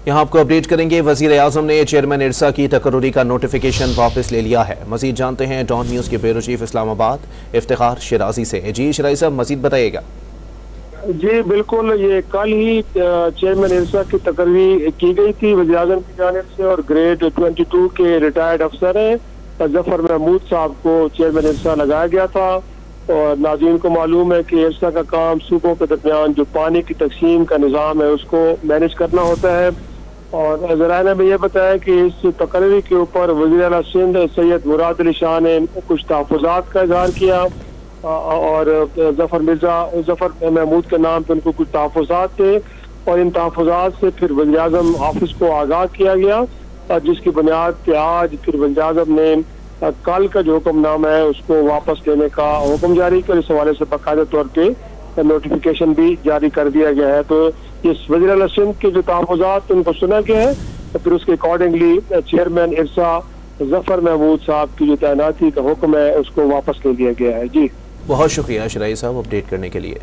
यहाँ आपको अपडेट करेंगे। वजीर आजम ने चेयरमैन इरसा की तकर्रुरी का नोटिफिकेशन वापस ले लिया है। मजीद जानते हैं डॉन न्यूज़ के ब्यूरो चीफ इस्लामाबाद इफ्तिखार शिराजी से। जी शिराजी साहब, मजीद बताइएगा। जी बिल्कुल, ये कल ही चेयरमैन इरसा की तकर्री की गई थी वज़ीर आज़म की जानिब से, और ग्रेड 22 के रिटायर्ड अफसर हैं जफर महमूद साहब को चेयरमैन इरसा लगाया गया था। और नाज़रीन को मालूम है कि इरसा का काम सूबों के दरमियान जो पानी की तकसीम का निज़ाम है उसको मैनेज करना होता है। और ज़राए ने यह बताया कि इस तकर्री के ऊपर वज़ीर आला सिंध सैयद मुराद अली शाह ने कुछ तहफ़्फ़ुज़ात का इज़हार किया, और जफर महमूद के नाम पे उनको कुछ तहफ़्फ़ुज़ात थे, और इन तहफ़्फ़ुज़ात से फिर वज़ीर आज़म ऑफिस को आगाह किया गया, और जिसकी बुनियाद पे आज फिर वज़ीर आज़म ने कल का जो हुक्मनामा है उसको वापस लेने का हुक्म जारी किया। इस हवाले से बाकायदा तौर पे नोटिफिकेशन भी जारी कर दिया गया है। तो इस वज़ीर आला सिंध के जो तहफ़्फ़ुज़ात उनको सुना गया है, तो फिर उसके अकॉर्डिंगली चेयरमैन इरसा जफर महमूद साहब की जो तैनाती का हुक्म है उसको वापस ले लिया गया है। जी बहुत शुक्रिया शिराजी साहब अपडेट करने के लिए।